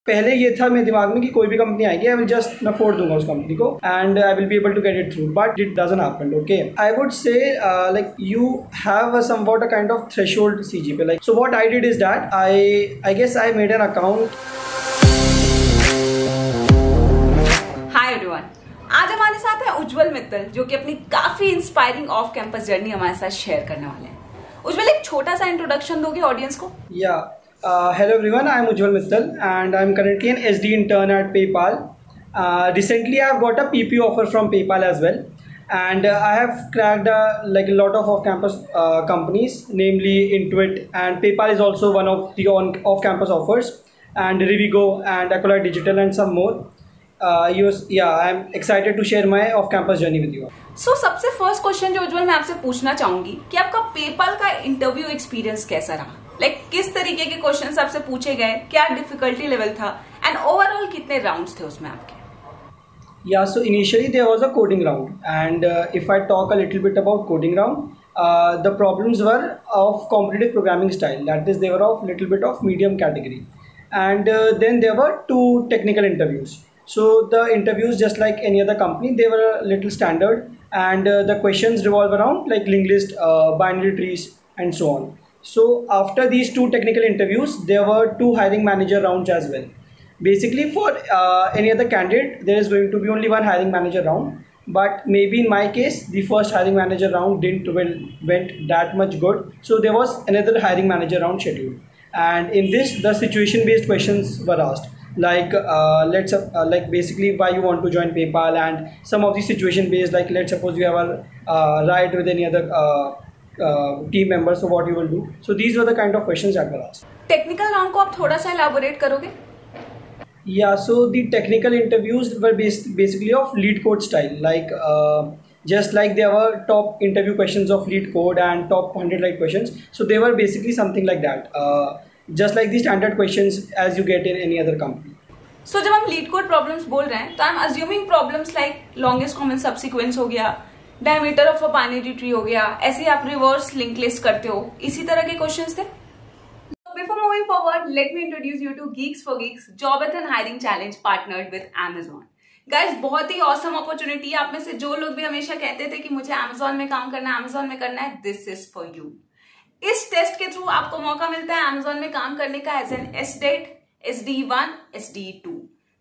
पहले ये था मेरे दिमाग में कि कोई भी कंपनी आएगी, आई विल जस्ट मैं फोड़ दूंगा उस कंपनी को and I will be able to get it through, but it doesn't happen. Okay, I would say like you have a somewhat a kind of threshold CGPA. Like, so what I did is that I guess I made an account. Hi everyone, आज हमारे साथ है उज्जवल मित्तल, जो कि अपनी काफी inspiring off campus journey हमारे साथ शेयर करने वाले हैं. उज्जवल, एक छोटा सा इंट्रोडक्शन दोगे ऑडियंस को? Hello everyone, I am Ujjwal Mittal and I am currently an SD intern at PayPal. Recently I have got a PPO offer from PayPal as well, and I have cracked like a lot of off-campus companies, namely Intuit, and PayPal is also one of the off-campus offers, and Rivigo and Accolade Digital and some more. I am excited to share my off-campus journey with you. So, सबसे first question जो उज्जवल मैं आपसे पूछना चाहूंगी कि आपका PayPal का interview experience कैसा रहा? किस तरीके के क्वेश्चंस आपसे पूछे गए, क्या डिफिकल्टी लेवल था, एंड ओवरऑल कितने राउंड्स थे उसमें आपके? So initially there was a coding round, and if I talk a little bit about coding round, the problems were of competitive programming style. That is, they were of little bit of medium category, and then there were two technical interviews. So the interviews, just like any other company, they were a little standard, and the questions revolve around like linked list, binary trees, and so on. So after these two technical interviews, there were two hiring manager rounds as well. Basically, for any other candidate, there is going to be only one hiring manager round. But maybe in my case, the first hiring manager round went that much good. So there was another hiring manager round scheduled. And in this, the situation-based questions were asked. Like like basically why you want to join PayPal, and some of the situation-based, like let's suppose you have a riot with any other team members, so what you will do. So these were the kind of questions that were asked. Technical round को आप थोड़ा सा elaborate करोगे? So the technical interviews were basically of lead code style, like just like there were top interview questions of lead code and top 100 like questions. So they were basically something like that, just like the standard questions as you get in any other company. So जब हम lead code problems बोल रहे हैं, तो I'm assuming problems like longest common subsequence हो गया, diameter of a binary tree हो गया, ऐसे आप reverse linked list करते हो, इसी तरह के questions थे. Before moving forward, let me introduce you to Geeks for Geeks Jobathon Hiring Challenge partnered with Amazon. Guys, बहुत ही awesome opportunity है. आप में से जो लोग भी हमेशा कहते थे कि मुझे Amazon में काम करना है, Amazon में करना है, this is for you. इस टेस्ट के थ्रू आपको मौका मिलता है Amazon में काम करने का as an SDET, SD1, SD2.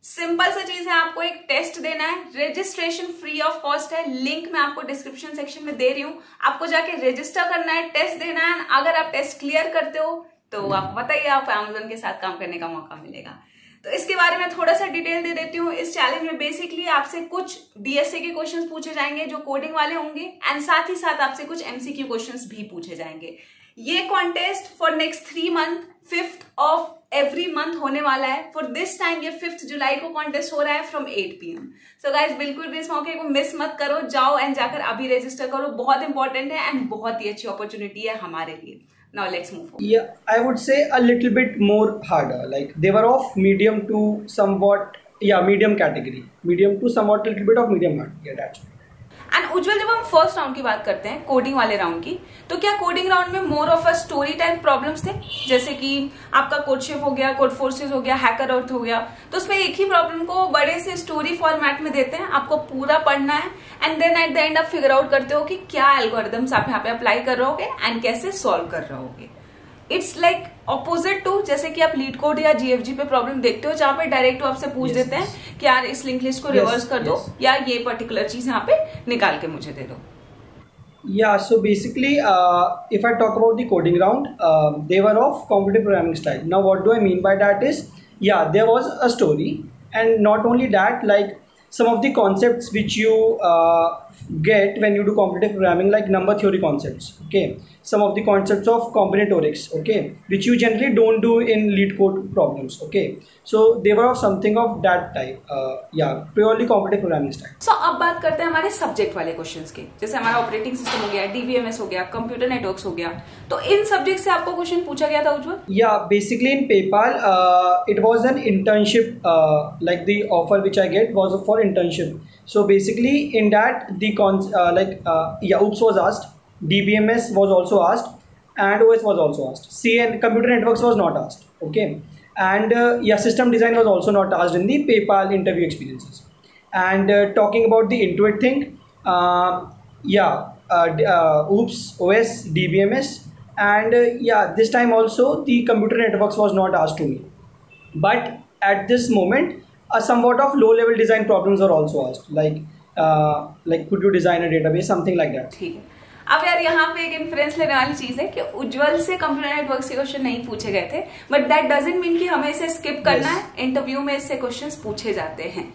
Simple सा चीज है, आपको एक टेस्ट देना है, रजिस्ट्रेशन फ्री ऑफ कॉस्ट है, लिंक मैं आपको डिस्क्रिप्शन सेक्शन में दे रही हूँ. आपको जाके रजिस्टर करना है, टेस्ट देना है. अगर आप टेस्ट क्लियर करते हो तो आप बताइए, आपको Amazon के साथ काम करने का मौका मिलेगा. तो इसके बारे में थोड़ा सा डिटेल दे देती हूँ. इस चैलेंज में बेसिकली आपसे कुछ DSA के क्वेश्चंस पूछे जाएंगे जो कोडिंग वाले होंगे, एंड साथ ही साथ आपसे कुछ MCQ क्वेश्चंस भी पूछे जाएंगे. ये contest for next 3 month 5th of every month होने वाला है. फॉर दिस टाइम ये 5th जुलाई को कॉन्टेस्ट हो रहा है फ्रॉम 8 PM. सो गाइज, बिल्कुल भी इस मौके को मिस मत करो. जाओ एंड जाकर अभी रजिस्टर करो, बहुत इंपॉर्टेंट है एंड बहुत ही अच्छी अपॉर्चुनिटी है हमारे लिए. Now let's move on. I would say a little bit more harder. Like they were of medium to somewhat, medium category. Medium to somewhat little bit of medium hard. That's it. And Ujjwal, जब हम first round की बात करते हैं, coding वाले round की, तो क्या कोडिंग राउंड में more of a story type problems थे? जैसे कि आपका कोड शेफ हो गया, कोड फोर्सेस हो गया, हैकर अर्थ हो गया, तो उसमें एक ही प्रॉब्लम को बड़े से स्टोरी फॉर्मेट में देते हैं, आपको पूरा पढ़ना है and then at the end आप फिगर आउट करते हो कि क्या एल्गोरिथम्स आप यहाँ पे अप्लाई कर रहे होगे एंड कैसे सॉल्व कर रहे होगे. इट्स लाइक ऑपोजिट टू जैसे कि आप लीड कोड या GFG पे प्रॉब्लम देखते हो, जहां पे डायरेक्ट आपसे पूछ देते हैं कि यार इस लिंक लिस्ट को रिवर्स कर दो, या ये पर्टिकुलर चीज यहाँ पे निकाल के मुझे दे दो. So basically, if I talk about the coding round, they were of competitive programming style. Now, what do I mean by that is, there was a story, and not only that, like some of the concepts which you get when you do competitive programming, like number theory concepts, okay, some of the concepts of combinatorics, okay, which you generally don't do in lead code problems, okay. So they were of something of that type, purely competitive programming style. So अब बात करते हैं हमारे subject वाले questions की. जैसे हमारा operating system हो गया, DBMS हो गया, कंप्यूटर नेटवर्क्स हो गया, तो इन सब्जेक्ट से आपको क्वेश्चन पूछा गया था उज्जवल? Basically in PayPal, it was an internship, like the offer which I get was for internship. So basically in that the OOPS was asked, DBMS was also asked, and OS was also asked. C and computer networks was not asked, okay. And yeah, system design was also not asked in the PayPal interview experiences. And talking about the Intuit thing, yeah, oops, OS, DBMS, and yeah, this time also the computer networks was not asked to me. But at this moment, a somewhat of low level design problems are also asked, like could you design a database, something like that. ठीक है. अब यार यहाँ पे एक influence लेने वाली चीज है कि उज्जवल से कंप्यूटर नेटवर्क से क्वेश्चन नहीं पूछे गए थे, बट दैट डजंट मीन कि हमें इसे स्किप करना है. इंटरव्यू में इससे क्वेश्चंस पूछे जाते हैं.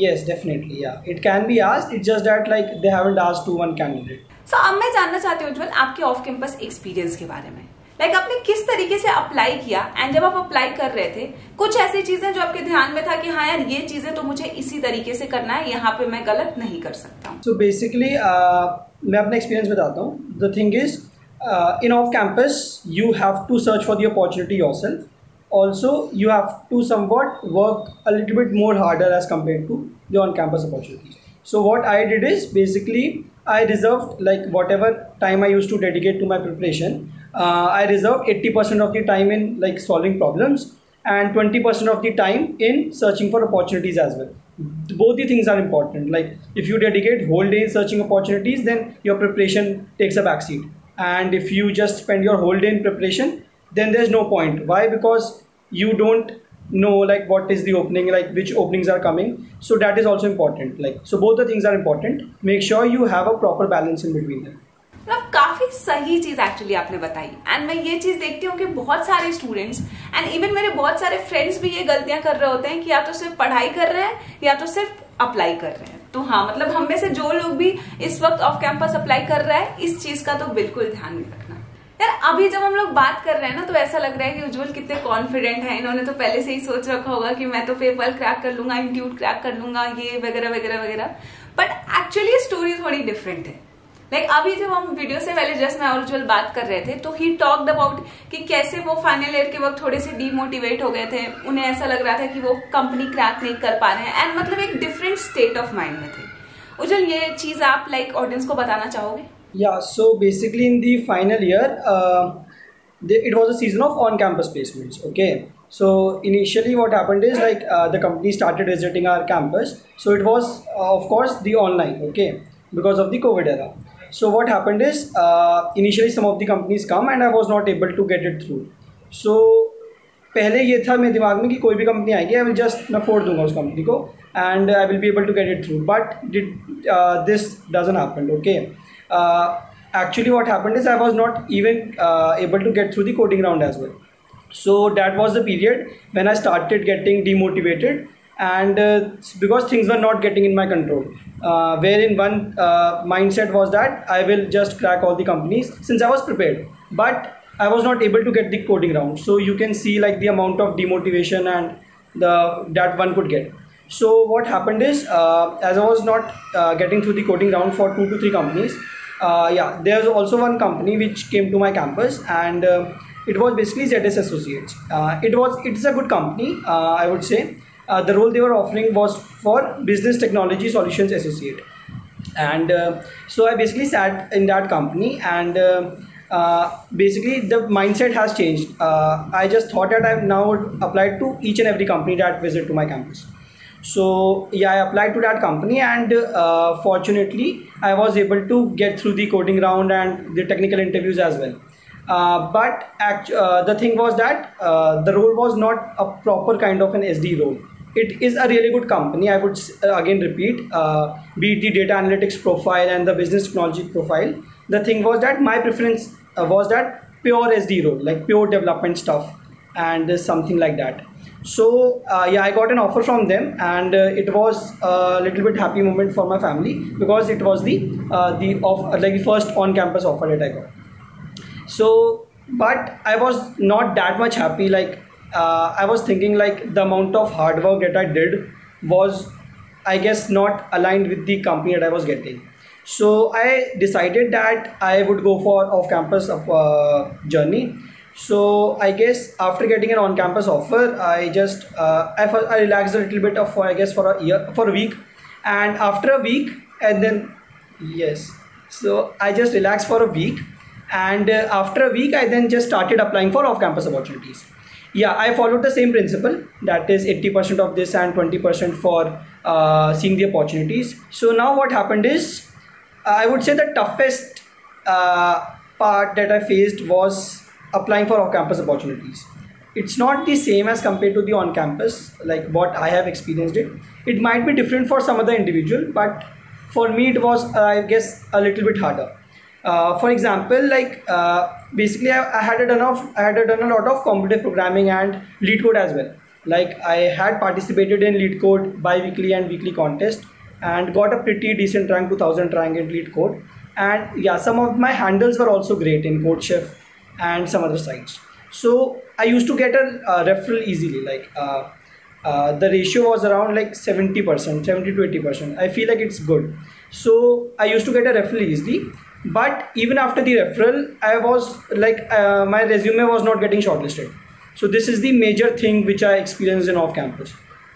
Yes, definitely, yeah, it can be asked. It's just that like they haven't asked to one candidate. सो अब मैं जानना चाहती हूँ उज्जवल आपके ऑफ कैंपस एक्सपीरियंस के बारे में. लाइक आपने किस तरीके से अप्लाई किया, एंड जब आप अप्लाई कर रहे थे कुछ ऐसी चीजें जो आपके ध्यान में था कि हाँ यार ये चीजें तो मुझे इसी तरीके से करना है, यहाँ पे मैं गलत नहीं कर सकता हूँ. So basically, मैं अपना एक्सपीरियंस बताता हूँ. The thing is, in off campus you have to search for the opportunity yourself. Also, you have to somewhat work a little bit more harder as compared to the on campus opportunities. So what I did is basically I reserved like whatever time I used to dedicate to my preparation. I reserved 80% of the time in like solving problems and 20% of the time in searching for opportunities as well. Both the things are important. Like if you dedicate whole day in searching opportunities, then your preparation takes a backseat. And if you just spend your whole day in preparation, then there's no point. Why? Because you don't know like what is the opening, like which openings are coming. So that is also important. Like so both the things are important. Make sure you have a proper balance in between them. मतलब काफी सही चीज actually आपने बताई. And मैं ये चीज देखती हूँ कि बहुत सारे स्टूडेंट्स एंड इवन मेरे बहुत सारे फ्रेंड्स भी ये गलतियां कर रहे होते हैं कि या तो सिर्फ पढ़ाई कर रहे हैं या तो सिर्फ अप्लाई कर रहे हैं. तो हाँ, मतलब हम में से जो लोग भी इस वक्त ऑफ कैंपस अप्लाई कर रहा है, इस चीज का तो बिल्कुल ध्यान में रखना. यार अभी जब हम लोग बात कर रहे हैं ना, तो ऐसा लग रहा है कि उज्जवल कितने कॉन्फिडेंट है. इन्होंने तो पहले से ही सोच रखा होगा कि मैं तो पेपर क्रैक कर लूंगा, इंट्यूट क्रैक कर लूंगा, ये वगैरह वगैरह वगैरह. बट एक्चुअली स्टोरी थोड़ी डिफरेंट है. लाइक अभी जब हम वीडियो से पहले जस्ट मैं और उज्जवल बात कर रहे थे, तो ही टॉक्ड अबाउट कि कैसे वो फाइनल ईयर के वक्त थोड़े से डीमोटिवेट हो गए थे. उन्हें ऐसा लग रहा था कि वो कंपनी क्रैक नहीं कर पा रहे हैं, एंड मतलब एक डिफरेंट स्टेट ऑफ माइंड में थे. उज्जवल ये चीज आप लाइक ऑडियंस को बताना चाहोगे? Yeah, so basically in the final year, it was a season of on-campus placements. Okay, so initially what happened is like the company started visiting our campus. So it was of course the online, okay, because of the COVID era. So what happened is initially some of the companies come and I was not able to get it through. So पहले ये था मेरे दिमाग में कि कोई भी company आएगी, I will just मैं फोड़ दूंगा उस कंपनी को and I will be able to get it through. But this doesn't happen. Okay. Actually what happened is I was not even able to get through the coding round as well. So that was the period when I started getting demotivated, and because things were not getting in my control, wherein one mindset was that I will just crack all the companies since I was prepared, but I was not able to get the coding round. So you can see like the amount of demotivation and that one could get. So what happened is as I was not getting through the coding round for 2 to 3 companies, yeah, there's also one company which came to my campus, and it was basically ZS Associates. It's a good company, I would say. The role they were offering was for Business Technology Solutions Associate, and so I basically sat in that company, and basically the mindset has changed. I just thought that I've now applied to each and every company that visit to my campus. So yeah, I applied to that company, and fortunately I was able to get through the coding round and the technical interviews as well. But the thing was that the role was not a proper kind of an SD role. It is a really good company, I would again repeat, be it the data analytics profile and the business technology profile. The thing was that my preference was that pure SD role, like pure development stuff and something like that. So yeah, I got an offer from them, and it was a little bit happy moment for my family because it was the first on-campus offer that I got. So, but I was not that much happy. Like I was thinking like the amount of hard work that I did was, I guess, not aligned with the company that I was getting. So I decided that I would go for off-campus journey. So I guess after getting an on-campus offer, I just I relaxed a little bit for a week, and after a week, and then yes, so I just relaxed for a week, and after a week I then just started applying for off-campus opportunities. Yeah, I followed the same principle, that is 80% of this and 20% for seeing the opportunities. So now what happened is, I would say the toughest part that I faced was applying for off-campus opportunities. It's not the same as compared to the on-campus, like what I have experienced it. It might be different for some other individual, but for me it was, I guess, a little bit harder. For example, like basically I had done a lot of competitive programming and lead code as well. Like I had participated in lead code bi-weekly and weekly contest and got a pretty decent rank, 2000 rank in lead code. And yeah, some of my handles were also great in CodeChef and some other sites. So I used to get a referral easily. Like the ratio was around like 70%, 70 to 80%. I feel like it's good. So I used to get a referral easily. But even after the referral, I was like my resume was not getting shortlisted. So this is the major thing which I experienced in off campus.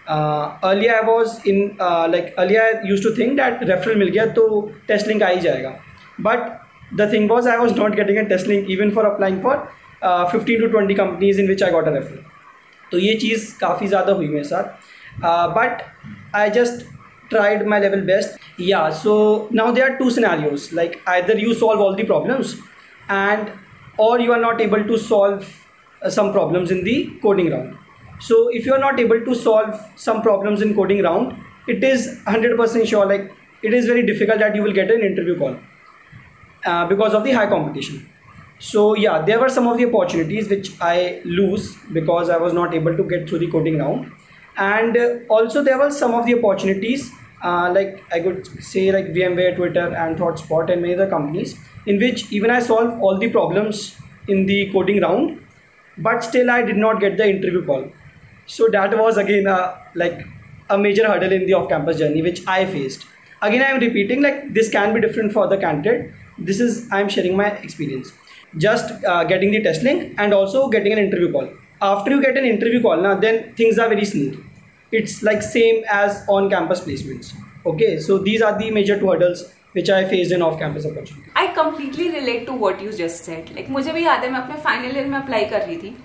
Earlier I was in earlier I used to think that referral मिल गया तो test link आ ही जाएगा. But the thing was I was not getting a test link even for applying for 15 to 20 companies in which I got a referral. तो ये चीज़ काफ़ी ज़्यादा हुई मेरे साथ. But I just tried my level best. Yeah, so now there are two scenarios, like either you solve all the problems and or you are not able to solve some problems in the coding round. So if you are not able to solve some problems in coding round, it is 100% sure, like it is very difficult that you will get an interview call because of the high competition. So yeah, there were some of the opportunities which I lose because I was not able to get through the coding round. And also there were some of the opportunities like I could say like VMware, Twitter and ThoughtSpot and many other companies in which even I solved all the problems in the coding round, but still I did not get the interview call. So that was again a major hurdle in the off-campus journey which I faced. Again, I am repeating, like this can be different for the candidate. This is, I am sharing my experience. Just getting the test link and also getting an interview call. After you get an interview call, now then things are very smooth. It's like same as on-campus placements. Okay, so these are the major two hurdles which I faced in off-campus opportunity. I completely relate to what you just said. Like मुझे भी याद है मैं अपने final year में apply कर रही थी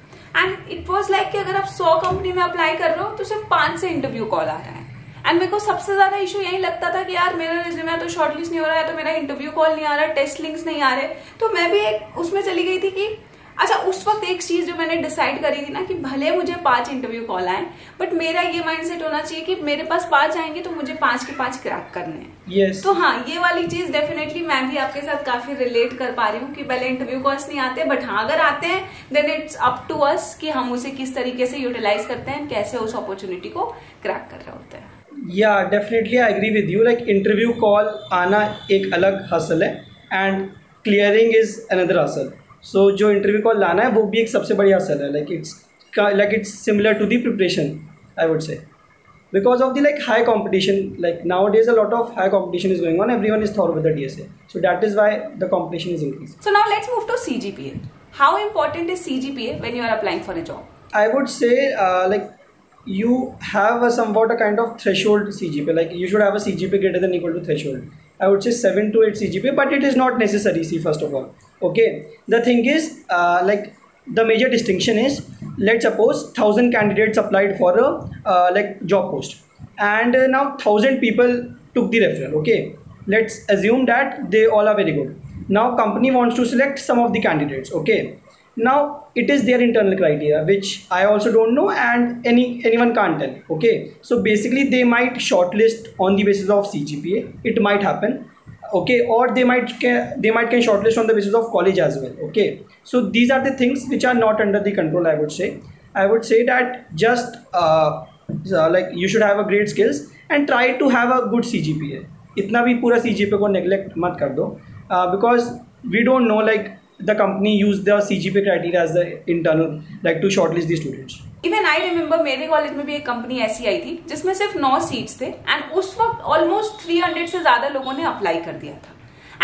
and it was like कि अगर आप 100 कंपनी में अप्लाई कर रहे हो तो सिर्फ 5 से इंटरव्यू कॉल आ रहा है. एंड मेरे को सबसे ज्यादा इशू यही लगता था कि यार मेरा रिज्यूमे तो शॉर्टलिस्ट नहीं हो रहा है, तो मेरा इंटरव्यू कॉल नहीं आ रहा है, टेस्ट लिंक्स नहीं आ रहे. तो मैं भी एक उसमें चली गई थी कि अच्छा, उस वक्त एक चीज जो मैंने डिसाइड करी थी ना कि भले मुझे 5 इंटरव्यू कॉल आए, बट मेरा ये माइंडसेट होना चाहिए कि मेरे पास 5 आएंगे तो मुझे 5 के 5 क्रैक करने हैं. yes. तो हाँ, ये वाली चीज डेफिनेटली मैं भी आपके साथ काफी रिलेट कर पा रही हूँ कि पहले इंटरव्यू कॉल्स नहीं आते, बट हाँ अगर आते हैं then it's up to us कि हम उसे किस तरीके से यूटिलाइज करते हैं, कैसे उस अपॉर्चुनिटी को क्रैक कर रहे होते हैं. Yeah, definitely I agree with you. Like interview call आना एक अलग हसल है and clearing is another hustle. So जो interview call लाना है वो भी एक सबसे बड़ी हसल है. Like it's similar to the preparation, I would say, because of the like high competition. Like nowadays a lot of high competition is going on. Everyone is thought with the DSA, so that is why the competition is increasing. So now let's move to CGPA. How important is CGPA when you are applying for a job? I would say like you have somewhat a kind of threshold CGPA. Like you should have a CGPA greater than equal to threshold. I would say 7 to 8 CGPA, but it is not necessary. See, first of all, okay. The thing is, like the major distinction is, let's suppose 1000 candidates applied for a like job post, and now 1000 people took the referral. Okay, let's assume that they all are very good. Now company wants to select some of the candidates. Okay. Now it is their internal criteria which I also don't know and anyone can't tell. Okay, so basically they might shortlist on the basis of CGPA. It might happen. Okay, or they might can shortlist on the basis of college as well. Okay, so these are the things which are not under the control. I would say that just like you should have a great skills and try to have a good CGPA. इतना भी पूरा CGPA को neglect मत कर दो because we don't know like the company used the CGPA criteria as the internal like to shortlist the students. Even I remember मेरे college में भी एक कंपनी ऐसी आई थी जिसमें सिर्फ 9 सीट्स थे एंड उस वक्त ऑलमोस्ट 300 से ज्यादा लोगों ने अप्लाई कर दिया था.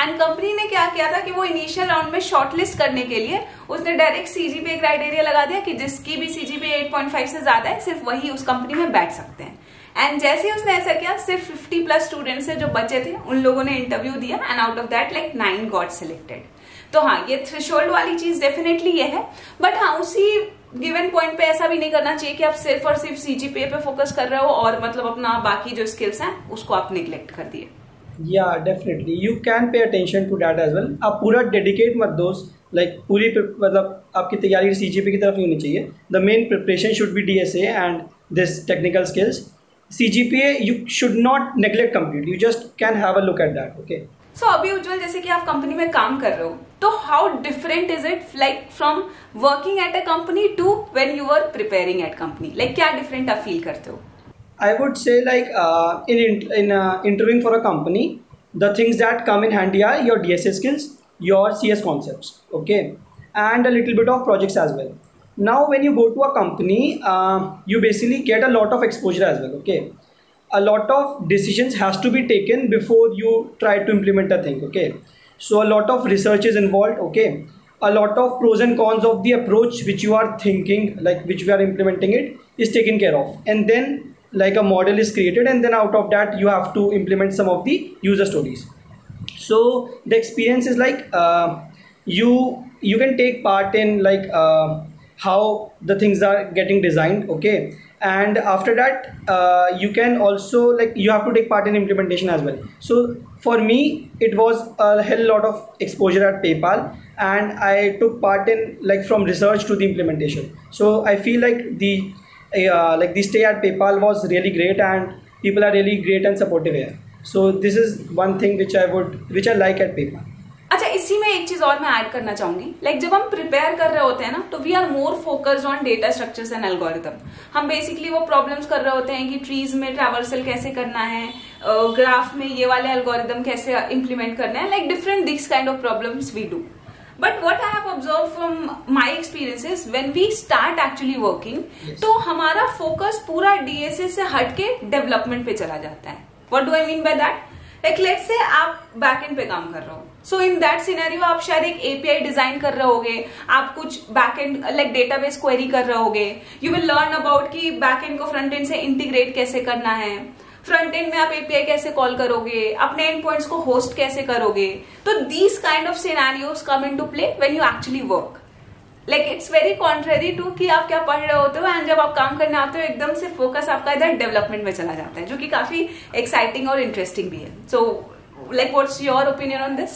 एंड कंपनी ने क्या किया था कि वो इनिशियल राउंड में शॉर्टलिस्ट करने के लिए उसने डायरेक्ट CGPA क्राइटेरिया लगा दिया कि जिसकी भी CGPA 8.5 से ज्यादा है सिर्फ वही उस कंपनी में बैठ सकते हैं. एंड जैसे ही उसने ऐसा किया, सिर्फ 50+ स्टूडेंट्स जो बचे थे उन लोगों ने इंटरव्यू दिया and out of that like 9 got selected. तो हाँ, ये थ्रेशोल्ड वाली चीज डेफिनेटली ये है, बट हाँ उसी गिवन पॉइंट पे ऐसा भी नहीं करना चाहिए कि आप सिर्फ और सिर्फ सीजीपीए पे फोकस कर रहे हो और मतलब अपना बाकी जो स्किल्स हैं उसको आप निग्लेक्ट कर दिए. या definitely you can pay attention to that as well. आप पूरा डेडिकेट मत दो, लाइक पूरी मतलब आपकी तैयारी सीजीपी की तरफ नहीं होनी चाहिए. The main preparation should be DSA and this technical skills. CGPA you should not neglect complete, you just can have a look at that. Okay. So अभी उज्जवल जैसे कि आप कंपनी में काम कर रहे हो तो how different is it like from working at a company to when you are preparing at company, like क्या डिफरेंट आप फील करते हो? I would say like in interviewing for a company, the things that come in handy are your DSA skills, your CS concepts, okay, and a little bit of projects as well. Now, when you go to a company, you basically get a lot of exposure as well, okay. A lot of decisions has to be taken before you try to implement a thing, okay. So a lot of research is involved, okay. A lot of pros and cons of the approach which you are thinking, like which we are implementing it, is taken care of, and then like a model is created, and then out of that you have to implement some of the user stories. So the experience is like you can take part in like how the things are getting designed, okay, and after that you can also like you have to take part in implementation as well. So for me it was a hell lot of exposure at PayPal, and I took part in like from research to the implementation. So I feel like the stay at PayPal was really great, and people are really great and supportive here. So this is one thing which I like at PayPal. अच्छा, इसी में एक चीज और मैं add करना चाहूंगी. Like जब हम प्रिपेयर कर रहे होते हैं ना तो we are more focused on data structures and algorithm. हम बेसिकली वो प्रॉब्लम्स कर रहे होते हैं कि ट्रीज में ट्रैवर्सल कैसे करना है, ग्राफ में ये वाले एल्गोरिथम कैसे इंप्लीमेंट करना है, like different this kind of problems we do. But what I have observed from my experiences when we start actually working, Yes. तो हमारा फोकस पूरा डीएसए से हटके डेवलपमेंट पे चला जाता है. What do I mean by that? Like let's say आप बैकएंड पे काम कर रहे हो, सो इन दैट सिनेरियो आप शायद एक एपीआई डिजाइन कर रहे होगे, आप कुछ बैकएंड लाइक डेटाबेस क्वेरी कर रहे होगे. यू विल लर्न अबाउट कि बैकएंड को फ्रंट एंड से इंटीग्रेट कैसे करना है, फ्रंट एंड में आप एपीआई कैसे कॉल करोगे, अपने एंड पॉइंट्स को होस्ट कैसे करोगे. तो these kind of scenarios come into play when you actually work. Like it's very contrary to कि आप क्या पढ़ रहे होते हो, एंड जब आप काम करने आते हो एकदम से फोकस आपका इधर डेवलपमेंट में चला जाता है, जो कि काफी एक्साइटिंग और इंटरेस्टिंग भी है. So like what's your opinion on this?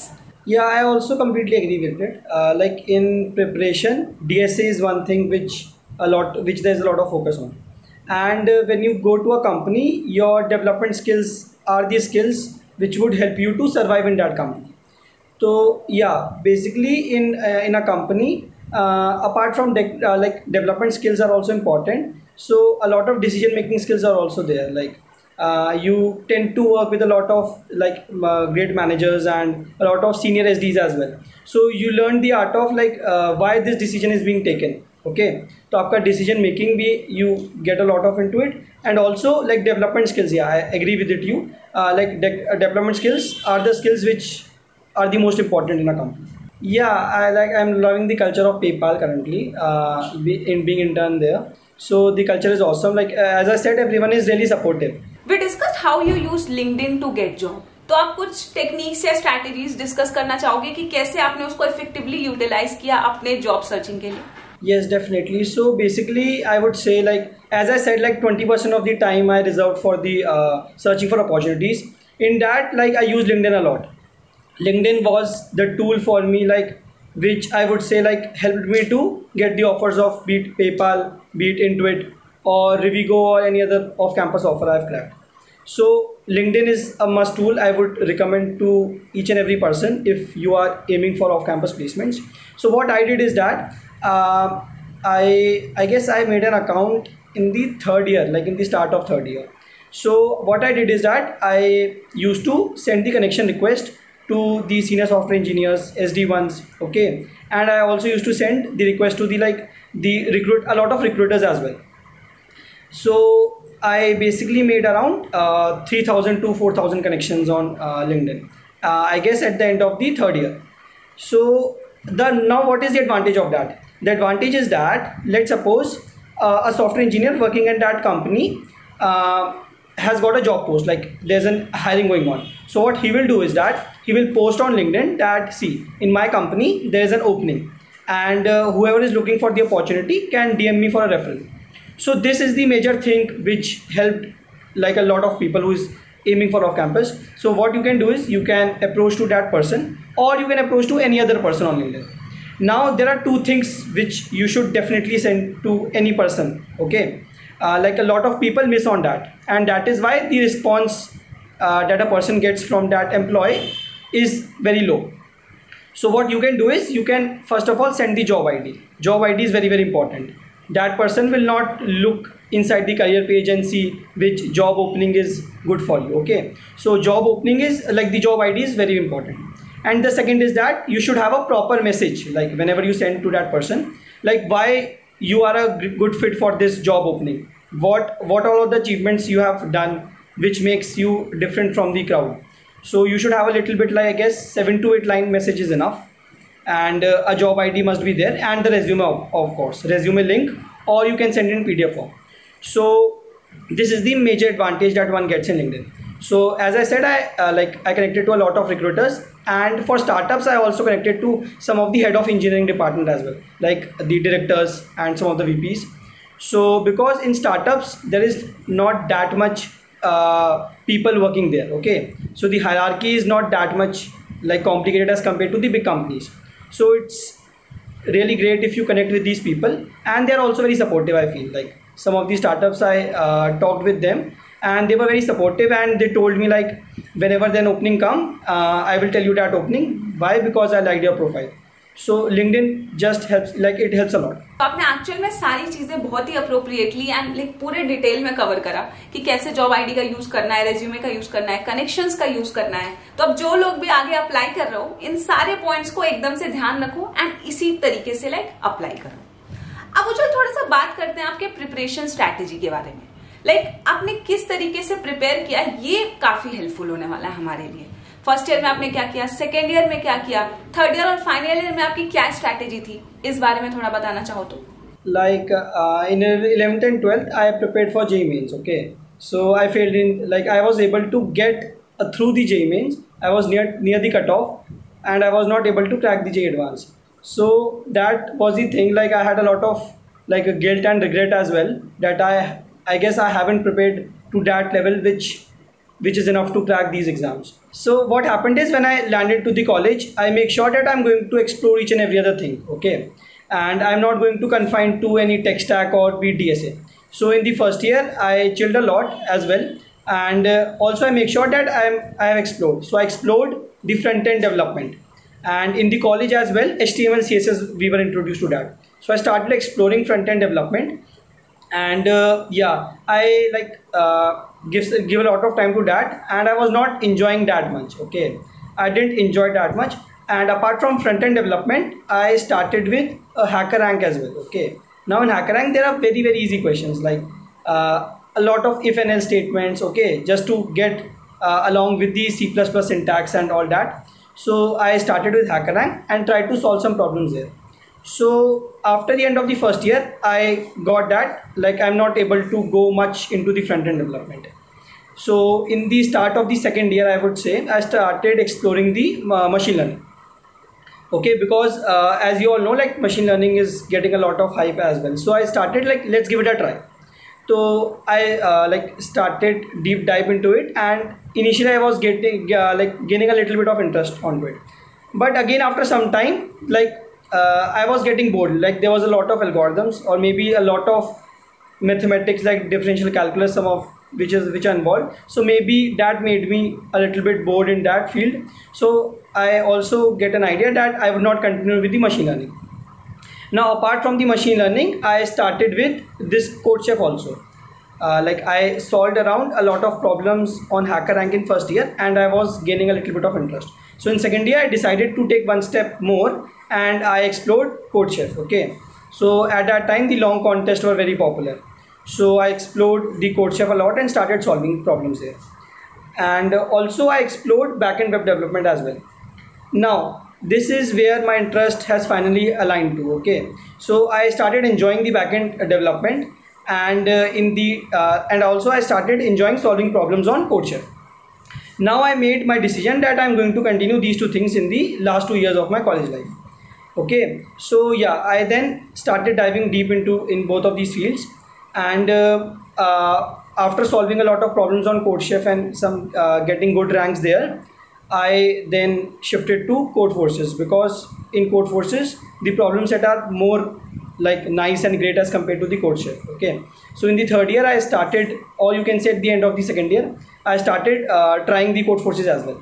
Yeah, I also completely agree with it. Like in preparation, DSA is one thing which there's a lot of focus on. And when you go to a company, your development skills are the skills which would help you to survive in that company. So yeah, basically in a company, apart from like development skills are also important. So a lot of decision making skills are also there. Like you tend to work with a lot of like great managers and a lot of senior SDs as well. So you learn the art of like why this decision is being taken. Okay, तो आपका decision making भी you get a lot of into it, and also like development skills. Yeah, I agree with it. Like development skills are the skills which are the most important in a company. Yeah, I'm loving the culture of PayPal currently. In being intern there, so the culture is awesome. Like as I said, everyone is really supportive. We discussed how you use LinkedIn to get job. तो आप कुछ techniques या strategies discuss करना चाहोगे कि कैसे आपने उसको इफेक्टिवली यूटिलाइज किया अपने जॉब सर्चिंग के लिए? Yes, definitely. So basically, I would say like, as I said, like 20% of the time I reserved for the searching for opportunities. In that, like I use LinkedIn a lot. LinkedIn was the tool for me, like which I would say like helped me to get the offers of be it PayPal, be it Intuit or Rivigo or any other off-campus offer I've cracked. So LinkedIn is a must tool. I would recommend to each and every person if you are aiming for off-campus placements. So what I did is that I guess I made an account in the third year, like in the start of third year. So what I did is that I used to send the connection request to the senior software engineers, SD ones, okay, and I also used to send the request to the a lot of recruiters as well. So I basically made around 3,000 to 4,000 connections on LinkedIn. I guess at the end of the third year. So now what is the advantage of that? The advantage is that let's suppose a software engineer working at that company has got a job post, like there's a hiring going on. So what he will do is that he will post on LinkedIn that see in my company there is an opening, and whoever is looking for the opportunity can DM me for a referral. So this is the major thing which helped like a lot of people who is aiming for off campus. So what you can do is you can approach to that person, or you can approach to any other person on LinkedIn. Now there are two things which you should definitely send to any person. Okay, like a lot of people miss on that, and that is why the response that a person gets from that employee is very low. So what you can do is you can first of all send the job ID. Job ID is very very important. That person will not look inside the career page and see which job opening is good for you. Okay, so job opening is like the job ID is very important. And the second is that you should have a proper message, like whenever you send to that person, like why you are a good fit for this job opening, what all of the achievements you have done which makes you different from the crowd. So you should have a little bit, like I guess 7 to 8 line message is enough, and a job ID must be there, and the resume, of course, resume link, or you can send in PDF form. So this is the major advantage that one gets in LinkedIn. So as I said, I connected to a lot of recruiters, and for startups I also connected to some of the head of engineering department as well, like the directors and some of the VPs. So because in startups there is not that much people working there. Okay, so the hierarchy is not that much like complicated as compared to the big companies. So it's really great if you connect with these people, and they're also very supportive. I feel like some of the startups I talked with them, and they were very supportive, and they told me like whenever then opening come, I will tell you that opening. Why? Because I liked your profile. So LinkedIn just helps, like it helps a lot. तो आपने actual में सारी चीजें बहुत ही appropriately and like पूरे detail में cover करा कि कैसे जॉब आईडी का यूज करना है, रेज्यूमे का यूज करना है, कनेक्शंस का यूज करना है. तो अब जो लोग भी आगे अप्लाई कर रहे हो, इन सारे पॉइंट्स को एकदम से ध्यान रखो एंड इसी तरीके से लाइक अप्लाई करो. अब मुझे थोड़ा सा बात करते हैं आपके प्रिपरेशन स्ट्रैटेजी के बारे में. लाइक आपने किस तरीके से प्रिपेयर किया, ये काफी हेल्पफुल होने वाला है हमारे लिए. फर्स्ट ईयर में आपने क्या किया, सेकेंड ईयर में क्या किया, थर्ड ईयर और फाइनल ईयर में आपकी क्या स्ट्रैटेजी थी, इस बारे में थोड़ा बताना चाहो तो. Like in 11th and 12th I prepared for JEE mains. Okay, so I failed in, like I was able to get through the JEE mains. I was near the cutoff, and I was not able to crack the JEE advanced. So that was the thing. Like I had a lot of like a guilt and regret as well, that I guess I haven't prepared to that level which is enough to crack these exams. So what happened is, when I landed to the college, I make sure that I'm going to explore each and every other thing. Okay, and I'm not going to confine to any tech stack or be DSA. So in the first year I chilled a lot as well, and also I make sure that I have explored. So I explored the front end development, and in the college as well HTML CSS we were introduced to that. So I started exploring front end development, and yeah, I like give a lot of time to that, and I was not enjoying that much. Okay, I didn't enjoy that much. And apart from front end development, I started with a HackerRank as well. Okay, now in HackerRank there are very very easy questions, like a lot of if and else statements. Okay, just to get along with the C++ syntax and all that. So I started with HackerRank and tried to solve some problems there. So after the end of the first year I got that like I'm not able to go much into the front end development. So in the start of the second year, I would say, I started exploring the machine learning. Okay, because as you all know, like machine learning is getting a lot of hype as well. So I started like, let's give it a try. So I like started deep dive into it, and initially I was getting gaining a little bit of interest onto it. But again after some time, like I was getting bored. Like there was a lot of algorithms, or maybe a lot of mathematics like differential calculus, some of which are involved. So maybe that made me a little bit bored in that field. So I also get an idea that I would not continue with the machine learning. Now apart from the machine learning, I started with this CodeChef also. Like I solved around a lot of problems on HackerRank in first year, and I was gaining a little bit of interest. So in second year I decided to take one step more, and I explored CodeChef. Okay, so at that time the long contests were very popular. So I explored the CodeChef a lot and started solving problems there. And also I explored backend web development as well. Now this is where my interest has finally aligned to. Okay, so I started enjoying the backend development, and and also I started enjoying solving problems on CodeChef. Now I made my decision that I'm going to continue these two things in the last 2 years of my college life. Okay, so yeah, I then started diving deep into in both of these fields, and after solving a lot of problems on CodeChef and some getting good ranks there, I then shifted to Code Forces, because in Code Forces the problem set are more like nice and great as compared to the CodeChef. Okay, so in the third year I started, or you can say at the end of the second year, I started trying the Code Forces as well.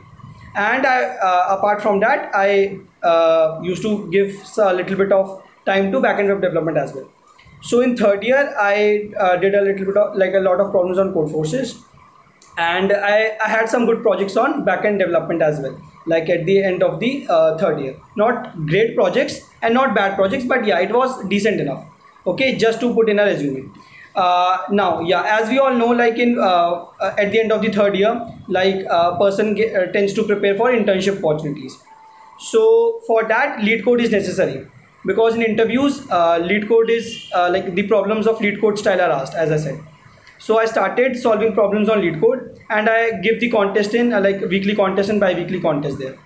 And apart from that, I used to give a little bit of time to backend web development as well. So in third year I did a little bit of like a lot of problems on Code Forces, and I had some good projects on backend development as well, like at the end of the third year. Not great projects and not bad projects, but yeah, it was decent enough. Okay, just to put in a resume. Now, yeah, as we all know, like in at the end of the third year, like a person tends to prepare for internship opportunities. So for that, lead code is necessary, because in interviews, lead code is like the problems of lead code style are asked, as I said. So I started solving problems on lead code, and I give the contest in like weekly contest and bi-weekly contest there.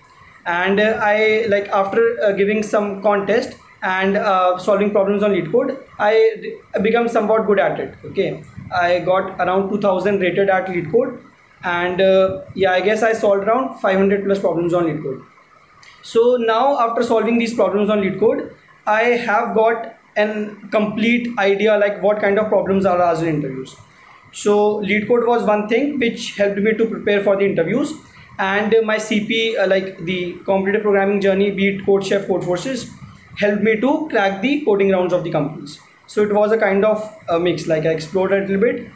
And I like after giving some contest and solving problems on lead code, I become somewhat good at it. Okay, I got around 2000 rated at lead code, and yeah, I guess I solved around 500 plus problems on lead code. So now after solving these problems on lead code, I have got an complete idea like what kind of problems are asked in interviews. So lead code was one thing which helped me to prepare for the interviews, and my CP like the competitive programming journey, be it CodeChef, Code Forces, helped me to crack the coding rounds of the companies. So it was a kind of a mix, like I explored a little bit.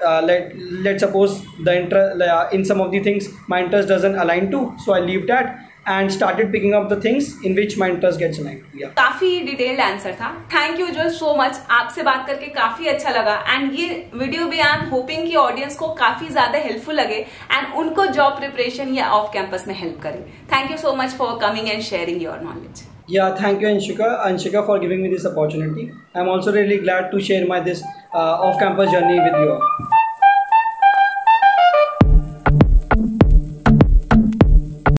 Let's suppose the in some of the things my interest doesn't align to, so I leave that and started picking up the things in which my interest gets aligned. Yeah. काफी detailed answer था. Thank you Ujjwal so much. आपसे बात करके काफी अच्छा लगा, and ये video भी आई एम होपिंग कि ऑडियंस को काफी ज्यादा हेल्पफुल लगे एंड उनको जॉब प्रिपरेशन या ऑफ कैंपस में हेल्प करे. Thank you so much for coming and sharing your knowledge. Yeah, thank you, Anshika, for giving me this opportunity. I'm also really glad to share my this off-campus journey with you all.